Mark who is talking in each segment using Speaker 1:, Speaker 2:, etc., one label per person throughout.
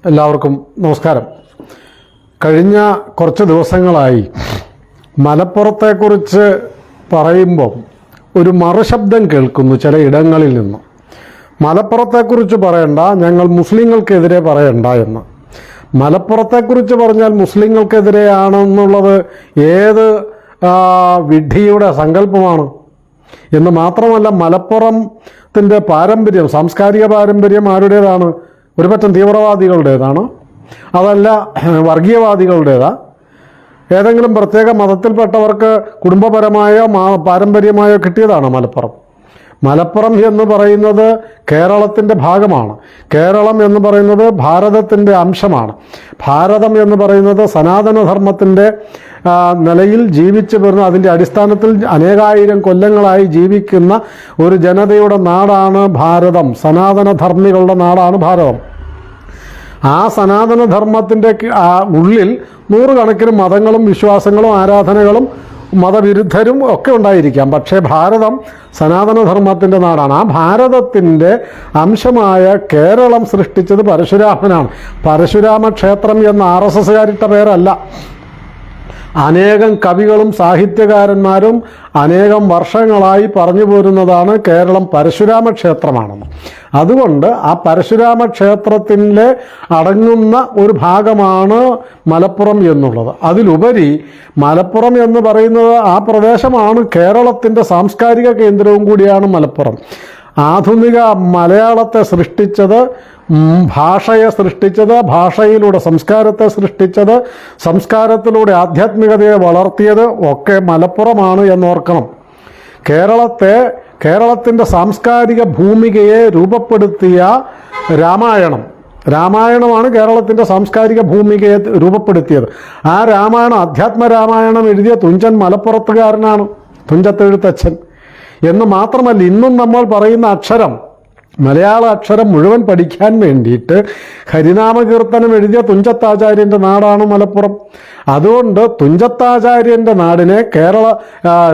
Speaker 1: എല്ലാവർക്കും നമസ്കാരം. കഴിഞ്ഞ കുറച്ച് ദിവസങ്ങളായി മലപ്പുറത്തെക്കുറിച്ച് പറയുമ്പോൾ ഒരു മറുശബ്ദം കേൾക്കുന്നു ചില ഇടങ്ങളിൽ നിന്ന്. മലപ്പുറത്തെക്കുറിച്ച് പറയണ്ട, ഞങ്ങൾ മുസ്ലിങ്ങൾക്കെതിരെ പറയണ്ട എന്ന്. മലപ്പുറത്തെക്കുറിച്ച് പറഞ്ഞാൽ മുസ്ലിങ്ങൾക്കെതിരെയാണെന്നുള്ളത് ഏത് വിഡ്ഢിയുടെ സങ്കല്പമാണ് എന്ന് മാത്രമല്ല, മലപ്പുറത്തിൻ്റെ പാരമ്പര്യം, സാംസ്കാരിക പാരമ്പര്യം ആരുടേതാണ്? ഒരുപറ്റം തീവ്രവാദികളുടേതാണ്, അതല്ല വർഗീയവാദികളുടേതാ? ഏതെങ്കിലും പ്രത്യേക മതത്തിൽപ്പെട്ടവർക്ക് കുടുംബപരമായോ പാരമ്പര്യമായോ കിട്ടിയതാണ് മലപ്പുറം? മലപ്പുറം എന്ന് പറയുന്നത് കേരളത്തിൻ്റെ ഭാഗമാണ്. കേരളം എന്ന് പറയുന്നത് ഭാരതത്തിൻ്റെ അംശമാണ്. ഭാരതം എന്ന് പറയുന്നത് സനാതനധർമ്മത്തിൻ്റെ നിലയിൽ ജീവിച്ചു വരുന്ന, അതിൻ്റെ അടിസ്ഥാനത്തിൽ അനേകായിരം കൊല്ലങ്ങളായി ജീവിക്കുന്ന ഒരു ജനതയുടെ നാടാണ് ഭാരതം. സനാതനധർമ്മികളുടെ നാടാണ് ഭാരതം. ആ സനാതനധർമ്മത്തിൻ്റെ ഉള്ളിൽ നൂറുകണക്കിന് മതങ്ങളും വിശ്വാസങ്ങളും ആരാധനകളും മതവിരുദ്ധരും ഒക്കെ ഉണ്ടായിരിക്കാം. പക്ഷേ ഭാരതം സനാതനധർമ്മത്തിൻ്റെ നാടാണ്. ആ ഭാരതത്തിൻ്റെ അംശമായ കേരളം സൃഷ്ടിച്ചത് പരശുരാമനാണ്. പരശുരാമ ക്ഷേത്രം എന്ന RSSകാരിട്ട പേരല്ല. അനേകം കവികളും സാഹിത്യകാരന്മാരും അനേകം വർഷങ്ങളായി പറഞ്ഞു പോരുന്നതാണ് കേരളം പരശുരാമ ക്ഷേത്രമാണെന്ന്. അതുകൊണ്ട് ആ പരശുരാമ ക്ഷേത്രത്തിൻ്റെ അടങ്ങുന്ന ഒരു ഭാഗമാണ് മലപ്പുറം എന്നുള്ളത്. അതിലുപരി മലപ്പുറം എന്ന് പറയുന്നത് ആ പ്രദേശമാണ് കേരളത്തിൻ്റെ സാംസ്കാരിക കേന്ദ്രവും കൂടിയാണ് മലപ്പുറം. ആധുനിക മലയാളത്തെ സൃഷ്ടിച്ചത്, ഭാഷയെ സൃഷ്ടിച്ചത്, ഭാഷയിലൂടെ സംസ്കാരത്തെ സൃഷ്ടിച്ചത്, സംസ്കാരത്തിലൂടെ ആധ്യാത്മികതയെ വളർത്തിയത് ഒക്കെ മലപ്പുറമാണ് എന്നോർക്കണം. കേരളത്തിൻ്റെ സാംസ്കാരിക ഭൂമികയെ രൂപപ്പെടുത്തിയ രാമായണമാണ് കേരളത്തിൻ്റെ സാംസ്കാരിക ഭൂമികയെ രൂപപ്പെടുത്തിയത്. ആ രാമായണം, അധ്യാത്മരാമായണം എഴുതിയ തുഞ്ചൻ മലപ്പുറത്തുകാരനാണ്, തുഞ്ചത്തെഴുത്തച്ഛൻ. എന്ന് മാത്രമല്ല, ഇന്നും നമ്മൾ പറയുന്ന അക്ഷരം, മലയാള അക്ഷരം മുഴുവൻ പഠിക്കാൻ വേണ്ടിയിട്ട് ഹരിനാമകീർത്തനം എഴുതിയ തുഞ്ചത്താചാര്യൻ്റെ നാടാണ് മലപ്പുറം. അതുകൊണ്ട് തുഞ്ചത്താചാര്യൻ്റെ നാടിനെ,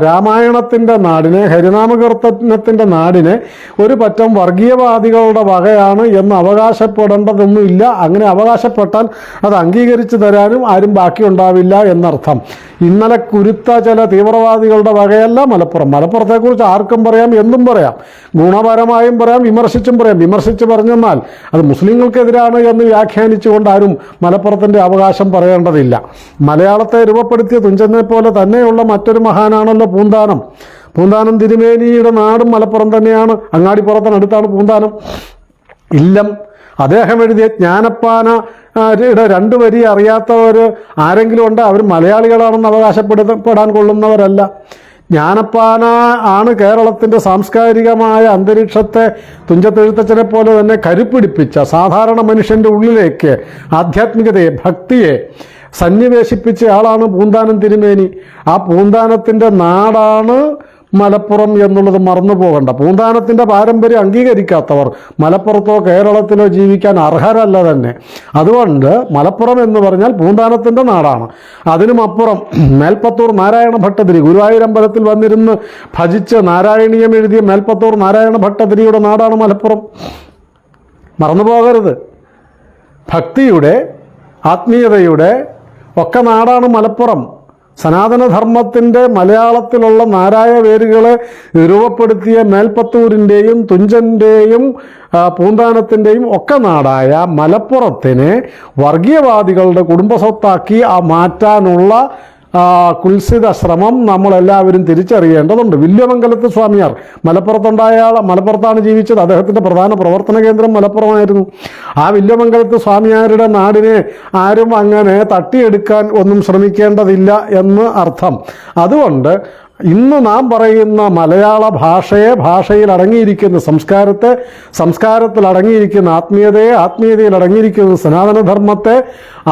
Speaker 1: രാമായണത്തിൻ്റെ നാടിനെ, ഹരിനാമകീർത്തനത്തിൻ്റെ നാടിനെ ഒരു പറ്റം വർഗീയവാദികളുടെ വകയാണ് എന്ന് അവകാശപ്പെടേണ്ടതൊന്നുമില്ല. അങ്ങനെ അവകാശപ്പെട്ടാൽ അത് അംഗീകരിച്ചു തരാനും ആരും ബാക്കിയുണ്ടാവില്ല എന്നർത്ഥം. ഇന്നലെ കുരുത്ത ചില തീവ്രവാദികളുടെ വകയല്ല മലപ്പുറം. മലപ്പുറത്തെക്കുറിച്ച് ആർക്കും പറയാം, എന്തും പറയാം, ഗുണപരമായും പറയാം, വിമർശിച്ചും പറയാം. വിമർശിച്ച് പറഞ്ഞെന്നാൽ അത് മുസ്ലിങ്ങൾക്കെതിരാണ് എന്ന് വ്യാഖ്യാനിച്ചുകൊണ്ട് ആരും മലപ്പുറത്തിൻ്റെ അവകാശം പറയേണ്ടതില്ല. മലയാളത്തെ രൂപപ്പെടുത്തിയ തുഞ്ചനെ പോലെ തന്നെയുള്ള മറ്റൊരു മഹാനാണല്ലോ പൂന്താനം തിരുമേനിയുടെ നാടും മലപ്പുറം തന്നെയാണ്. അങ്ങാടിപ്പുറത്തിനടുത്താണ് പൂന്താനം. ഇല്ലം അദ്ദേഹം എഴുതിയ ജ്ഞാനപ്പാനയുടെ 2 വരി അറിയാത്തവർ ആരെങ്കിലും ഉണ്ട്? അവർ മലയാളികളാണെന്ന് അവകാശപ്പെടാൻ കൊള്ളുന്നവരല്ല. ജ്ഞാനപ്പാന ആണ് കേരളത്തിൻ്റെ സാംസ്കാരികമായ അന്തരീക്ഷത്തെ തുഞ്ചത്തെഴുത്തച്ഛനെ പോലെ തന്നെ കരുപ്പിടിപ്പിച്ച, സാധാരണ മനുഷ്യൻ്റെ ഉള്ളിലേക്ക് ആധ്യാത്മികതയെ, ഭക്തിയെ സന്നിവേശിപ്പിച്ച ആളാണ് പൂന്താനം തിരുമേനി. ആ പൂന്താനത്തിൻ്റെ നാടാണ് മലപ്പുറം എന്നുള്ളത് മറന്നു പോകണ്ട. പൂന്താനത്തിൻ്റെ പാരമ്പര്യം അംഗീകരിക്കാത്തവർ മലപ്പുറത്തോ കേരളത്തിലോ ജീവിക്കാൻ അർഹരല്ല തന്നെ. അതുകൊണ്ട് മലപ്പുറം എന്ന് പറഞ്ഞാൽ പൂന്താനത്തിൻ്റെ നാടാണ്. അതിനുമപ്പുറം മേൽപ്പത്തൂർ നാരായണ ഭട്ടതിരി, ഗുരുവായൂരമ്പലത്തിൽ വന്നിരുന്ന് ഭജിച്ച് നാരായണീയം എഴുതിയ മേൽപ്പത്തൂർ നാരായണ ഭട്ടതിരിയുടെ നാടാണ് മലപ്പുറം. മറന്നു പോകരുത്. ഭക്തിയുടെ, ആത്മീയതയുടെ ഒക്കെ നാടാണ് മലപ്പുറം. സനാതനധർമ്മത്തിൻ്റെ മലയാളത്തിലുള്ള നാരായ വേരുകളെ രൂപപ്പെടുത്തിയ മേൽപ്പത്തൂരിൻ്റെയും തുഞ്ചൻ്റെയും പൂന്താനത്തിൻ്റെയും ഒക്കെ നാടായ മലപ്പുറത്തിനെ വർഗീയവാദികളുടെ കുടുംബസ്വത്താക്കി മാറ്റാനുള്ള കുൽസിത ശ്രമം നമ്മളെല്ലാവരും തിരിച്ചറിയേണ്ടതുണ്ട്. വില്യമംഗലത്ത് സ്വാമിയാർ മലപ്പുറത്താണ് ജീവിച്ചത്. അദ്ദേഹത്തിൻ്റെ പ്രധാന പ്രവർത്തന കേന്ദ്രം മലപ്പുറമായിരുന്നു. ആ വില്യമംഗലത്ത് സ്വാമിയാരുടെ നാടിനെ ആരും അങ്ങനെ തട്ടിയെടുക്കാൻ ഒന്നും ശ്രമിക്കേണ്ടതില്ല എന്ന് അർത്ഥം. അതുകൊണ്ട് ഇന്ന് നാം പറയുന്ന മലയാള ഭാഷയെ, ഭാഷയിൽ അടങ്ങിയിരിക്കുന്ന സംസ്കാരത്തെ, സംസ്കാരത്തിൽ അടങ്ങിയിരിക്കുന്ന ആത്മീയതയെ, ആത്മീയതയിൽ അടങ്ങിയിരിക്കുന്ന സനാതനധർമ്മത്തെ,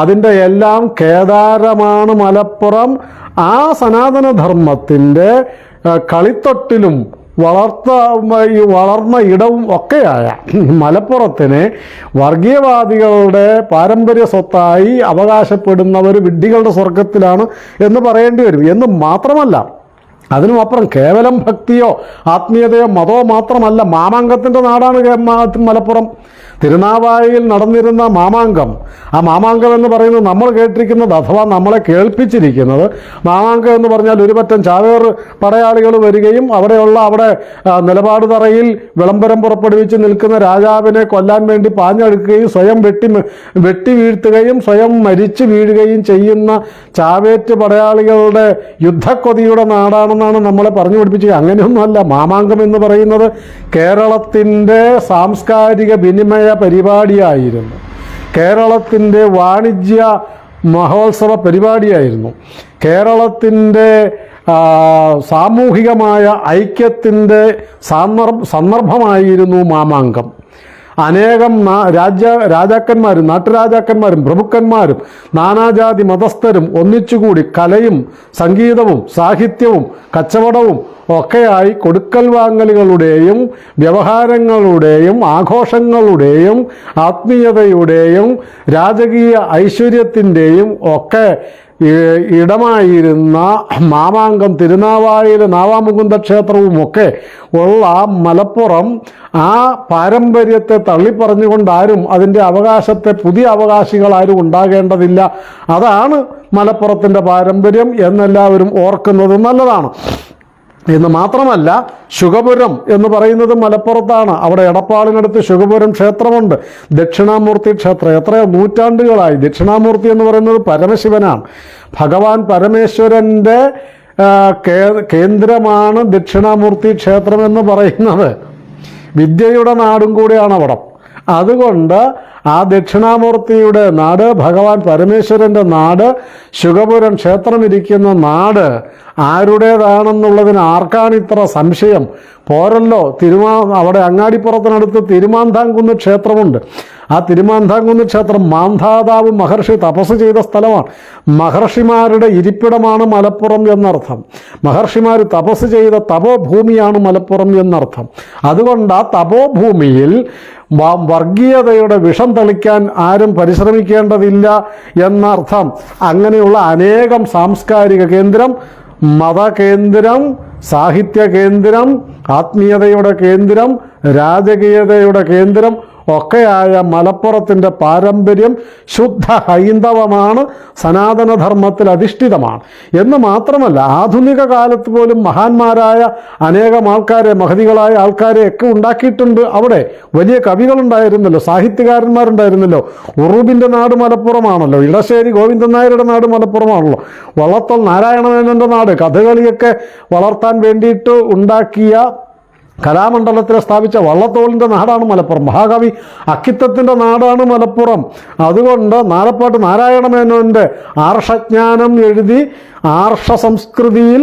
Speaker 1: അതിൻ്റെ എല്ലാം കേദാരമാണ് മലപ്പുറം. ആ സനാതനധർമ്മത്തിൻ്റെ കളിത്തൊട്ടിലും വളർന്ന ഇടവും ഒക്കെയായ മലപ്പുറത്തിനെ വർഗീയവാദികളുടെ പാരമ്പര്യ സ്വത്തായി അവകാശപ്പെടുന്നവർ വിഡ്ഢികളുടെ സ്വർഗത്തിലാണ് എന്ന് പറയേണ്ടി വരും. എന്ന് മാത്രമല്ല, അതിനുമപ്പുറം കേവലം ഭക്തിയോ ആത്മീയതയോ മതമോ മാത്രമല്ല, മാമാങ്കത്തിൻ്റെ നാടാണ് മലപ്പുറം. തിരുനാവായയിൽ നടന്നിരുന്ന മാമാങ്കം, ആ മാമാങ്കം എന്ന് പറയുന്നത് നമ്മൾ കേട്ടിരിക്കുന്നത് അഥവാ നമ്മളെ കേൾപ്പിച്ചിരിക്കുന്നത്, മാമാങ്കം എന്ന് പറഞ്ഞാൽ ഒരു പറ്റം ചാവേർ പടയാളികൾ വരികയും അവിടെ നിലപാട് തറയിൽ വിളംബരം പുറപ്പെടുവിച്ച് നിൽക്കുന്ന രാജാവിനെ കൊല്ലാൻ വേണ്ടി പാഞ്ഞെടുക്കുകയും സ്വയം വെട്ടി വീഴ്ത്തുകയും സ്വയം മരിച്ചു വീഴുകയും ചെയ്യുന്ന ചാവേറ്റ് പടയാളികളുടെ യുദ്ധക്കൊതിയുടെ നാടാണെന്നാണ് നമ്മളെ പറഞ്ഞു പഠിപ്പിച്ചത്. അങ്ങനെയൊന്നുമല്ല. മാമാങ്കം എന്ന് പറയുന്നത് കേരളത്തിൻ്റെ സാംസ്കാരിക വിനിമയ പരിപാടിയായിരുന്നു. കേരളത്തിൻ്റെ വാണിജ്യ മഹോത്സവ പരിപാടിയായിരുന്നു. കേരളത്തിൻ്റെ സാമൂഹികമായ ഐക്യത്തിൻ്റെ സന്ദർഭമായിരുന്നു മാമാങ്കം. അനേകം രാജാക്കന്മാരും നാട്ടുരാജാക്കന്മാരും പ്രഭുക്കന്മാരും നാനാജാതി മതസ്ഥരും ഒന്നിച്ചുകൂടി കലയും സംഗീതവും സാഹിത്യവും കച്ചവടവും ഒക്കെയായി കൊടുക്കൽ വാങ്ങലുകളുടെയും വ്യവഹാരങ്ങളുടെയും ആഘോഷങ്ങളുടെയും ആത്മീയതയുടെയും രാജകീയ ഐശ്വര്യത്തിൻ്റെയും ഒക്കെ ഇടമായിരുന്ന മാമാങ്കം, തിരുനാവായിലെ നാവാമുകുന്ദ ക്ഷേത്രവുമൊക്കെ ഉള്ള മലപ്പുറം ആ പാരമ്പര്യത്തെ തള്ളിപ്പറഞ്ഞുകൊണ്ട് അതിൻ്റെ അവകാശത്തെ പുതിയ അവകാശികൾ ആരും ഉണ്ടാകേണ്ടതില്ല. അതാണ് മലപ്പുറത്തിൻ്റെ പാരമ്പര്യം എന്നെല്ലാവരും ഓർക്കുന്നത് നല്ലതാണ്. എന്ന് മാത്രമല്ല, ശുഗപുരം എന്ന് പറയുന്നത് മലപ്പുറത്താണ്. അവിടെ എടപ്പാളിനടുത്ത് ശുഗപുരം ക്ഷേത്രമുണ്ട്, ദക്ഷിണാമൂർത്തി ക്ഷേത്രം. എത്രയോ നൂറ്റാണ്ടുകളായി. ദക്ഷിണാമൂർത്തി എന്ന് പറയുന്നത് പരമശിവനാണ്. ഭഗവാൻ പരമേശ്വരൻ്റെ കേന്ദ്രമാണ് ദക്ഷിണാമൂർത്തി ക്ഷേത്രം എന്ന് പറയുന്നത്. വിദ്യയുടെ നാടും കൂടിയാണ് അവിടെ. അതുകൊണ്ട് ആ ദക്ഷിണാമൂർത്തിയുടെ നാട്, ഭഗവാൻ പരമേശ്വരൻ്റെ നാട്, ശുഗപുരം ക്ഷേത്രമിരിക്കുന്ന നാട് ആരുടേതാണെന്നുള്ളതിന് ആർക്കാണ് ഇത്ര സംശയം? പോരല്ലോ, അവിടെ അങ്ങാടിപ്പുറത്തിനടുത്ത് തിരുമാന്താംകുന്ന് ക്ഷേത്രമുണ്ട്. ആ തിരുമാന്താംകുന്ന് ക്ഷേത്രം മാന്ധാതാവ് മഹർഷി തപസ് ചെയ്ത സ്ഥലമാണ്. മഹർഷിമാരുടെ ഇരിപ്പിടമാണ് മലപ്പുറം എന്നർത്ഥം. മഹർഷിമാർ തപസ് ചെയ്ത തപോഭൂമിയാണ് മലപ്പുറം എന്നർത്ഥം. അതുകൊണ്ട് ആ തപോഭൂമിയിൽ വർഗീയതയുടെ വിഷം തളിക്കാൻ ആരും പരിശ്രമിക്കേണ്ടതില്ല എന്നർത്ഥം. അങ്ങനെയുള്ള അനേകം സാംസ്കാരിക കേന്ദ്രം, മതകേന്ദ്രം, സാഹിത്യ കേന്ദ്രം, ആത്മീയതയുടെ കേന്ദ്രം, രാജകീയതയുടെ കേന്ദ്രം ഒക്കെയായ മലപ്പുറത്തിൻ്റെ പാരമ്പര്യം ശുദ്ധ ഹൈന്ദവമാണ്, സനാതനധർമ്മത്തിൽ അധിഷ്ഠിതമാണ്. എന്ന് മാത്രമല്ല, ആധുനിക കാലത്ത് പോലും മഹാന്മാരായ അനേകം ആൾക്കാരെ, മഹതികളായ ആൾക്കാരെയൊക്കെ ഉണ്ടാക്കിയിട്ടുണ്ട്. അവിടെ വലിയ കവികളുണ്ടായിരുന്നല്ലോ, സാഹിത്യകാരന്മാരുണ്ടായിരുന്നല്ലോ. ഉറൂബിൻ്റെ നാട് മലപ്പുറമാണല്ലോ, ഇടശ്ശേരി ഗോവിന്ദൻ നായരുടെ നാട് മലപ്പുറമാണല്ലോ, വള്ളത്തോൾ നാരായണമേനോൻ്റെ നാട്, കഥകളിയൊക്കെ വളർത്താൻ വേണ്ടിയിട്ട് ഉണ്ടാക്കിയ കലാമണ്ഡലത്തിൽ സ്ഥാപിച്ച വള്ളത്തോളിൻ്റെ നാടാണ് മലപ്പുറം. മഹാകവി അക്കിത്തത്തിൻ്റെ നാടാണ് മലപ്പുറം. അതുകൊണ്ട് നാലപ്പാട്ട് നാരായണമേനോൻ്റെ ആർഷജ്ഞാനം എഴുതി ആർഷ സംസ്കൃതിയിൽ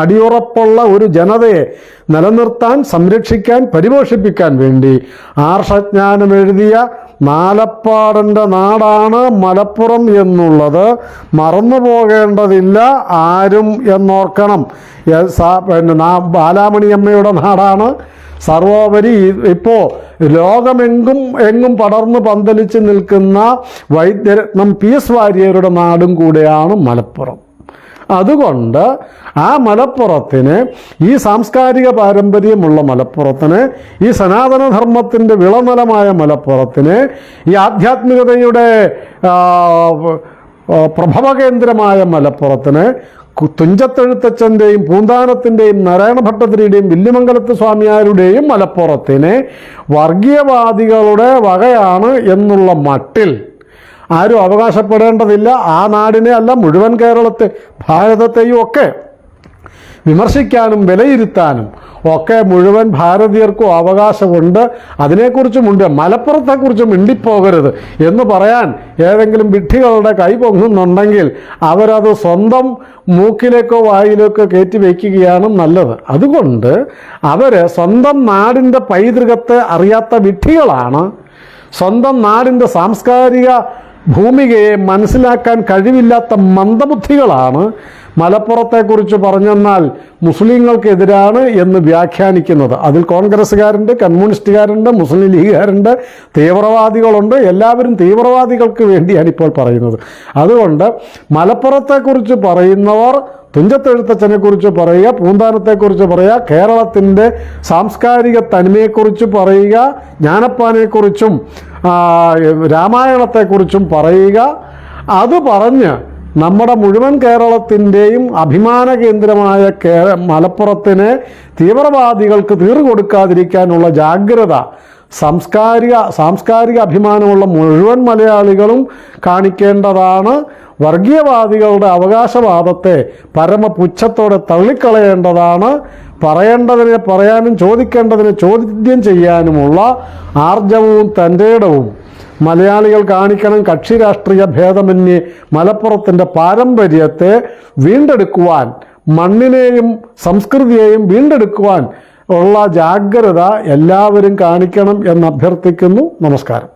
Speaker 1: അടിയുറപ്പുള്ള ഒരു ജനതയെ നിലനിർത്താൻ, സംരക്ഷിക്കാൻ, പരിപോഷിപ്പിക്കാൻ വേണ്ടി ആർഷജ്ഞാനം എഴുതിയ നാലപ്പാടിൻ്റെ നാടാണ് മലപ്പുറം എന്നുള്ളത് മറന്നു പോകേണ്ടതില്ല ആരും എന്നോർക്കണം. ബാലാമണിയമ്മയുടെ നാടാണ്. സർവോപരി ഇപ്പോൾ ലോകമെങ്ങും പടർന്ന് പന്തലിച്ച് നിൽക്കുന്ന വൈദ്യരത്നം PS വാര്യരുടെ നാടും കൂടെയാണ് മലപ്പുറം. അതുകൊണ്ട് ആ മലപ്പുറത്തിന്, ഈ സാംസ്കാരിക പാരമ്പര്യമുള്ള മലപ്പുറത്തിന്, ഈ സനാതനധർമ്മത്തിൻ്റെ വിളനിലമായ മലപ്പുറത്തിന്, ഈ ആധ്യാത്മികതയുടെ പ്രഭവകേന്ദ്രമായ മലപ്പുറത്തിന്, തുഞ്ചത്തെഴുത്തച്ഛൻ്റെയും പൂന്താനത്തിൻ്റെയും നാരായണ ഭട്ടതിരിയുടെയും വില്ലുമംഗലത്ത് സ്വാമിയാരുടെയും മലപ്പുറത്തിന് വർഗീയവാദികളുടെ വകയാണ് എന്നുള്ള മട്ടിൽ ആരും അവകാശപ്പെടേണ്ടതില്ല. ആ നാടിനെ അല്ല, മുഴുവൻ കേരളത്തെ, ഭാരതത്തെയും ഒക്കെ വിമർശിക്കാനും വിലയിരുത്താനും ഒക്കെ മുഴുവൻ ഭാരതീയർക്കും അവകാശമുണ്ട്. അതിനെക്കുറിച്ചുമുണ്ട്. മലപ്പുറത്തെക്കുറിച്ച് മിണ്ടിപ്പോകരുത് എന്ന് പറയാൻ ഏതെങ്കിലും വിഡ്ഢികളുടെ കൈ പൊങ്ങുന്നുണ്ടെങ്കിൽ അവരത് സ്വന്തം മൂക്കിലേക്കോ വായിലേക്കോ കയറ്റി വയ്ക്കുകയാണ് നല്ലത്. അതുകൊണ്ട് അവർ സ്വന്തം നാടിൻ്റെ പൈതൃകത്തെ അറിയാത്ത വിഡ്ഢികളാണ്. സ്വന്തം നാടിൻ്റെ സാംസ്കാരിക ഭൂമികയെ മനസ്സിലാക്കാൻ കഴിവില്ലാത്ത മന്ദബുദ്ധികളാണ്. മലപ്പുറത്തെക്കുറിച്ച് പറഞ്ഞെന്നാൽ മുസ്ലിങ്ങൾക്കെതിരാണ് എന്ന് വ്യാഖ്യാനിക്കുന്നത്. അതിൽ കോൺഗ്രസ്സുകാരുണ്ട്, കമ്മ്യൂണിസ്റ്റുകാരുണ്ട്, മുസ്ലിം ലീഗുകാരുണ്ട്, തീവ്രവാദികളുണ്ട്. എല്ലാവരും തീവ്രവാദികൾക്ക് വേണ്ടിയാണ് ഇപ്പോൾ പറയുന്നത്. അതുകൊണ്ട് മലപ്പുറത്തെക്കുറിച്ച് പറയുന്നവർ തുഞ്ചത്തെഴുത്തച്ഛനെക്കുറിച്ച് പറയുക, പൂന്താനത്തെക്കുറിച്ച് പറയുക, കേരളത്തിൻ്റെ സാംസ്കാരിക തനിമയെക്കുറിച്ച് പറയുക, ജ്ഞാനപ്പാനെക്കുറിച്ചും രാമായണത്തെക്കുറിച്ചും പറയുക. അത് പറഞ്ഞ് നമ്മുടെ മുഴുവൻ കേരളത്തിൻ്റെയും അഭിമാന കേന്ദ്രമായ മലപ്പുറത്തിന് തീവ്രവാദികൾക്ക് തീർകൊടുക്കാതിരിക്കാനുള്ള ജാഗ്രത സാംസ്കാരിക അഭിമാനമുള്ള മുഴുവൻ മലയാളികളും കാണിക്കേണ്ടതാണ്. വർഗീയവാദികളുടെ അവകാശവാദത്തെ പരമപുച്ഛത്തോടെ തള്ളിക്കളയേണ്ടതാണ്. പറയേണ്ടതിനെ പറയാനും ചോദിക്കേണ്ടതിനെ ചോദ്യം ചെയ്യാനുമുള്ള ആർജവവും തൻ്റെടവും മലയാളികൾ കാണിക്കണം. കക്ഷി രാഷ്ട്രീയ ഭേദമന്യേ മലപ്പുറത്തിൻ്റെ പാരമ്പര്യത്തെ വീണ്ടെടുക്കുവാൻ, മണ്ണിനെയും സംസ്കൃതിയെയും വീണ്ടെടുക്കുവാൻ ഉള്ള ജാഗ്രത എല്ലാവരും കാണിക്കണം എന്ന് അഭ്യർത്ഥിക്കുന്നു. നമസ്കാരം.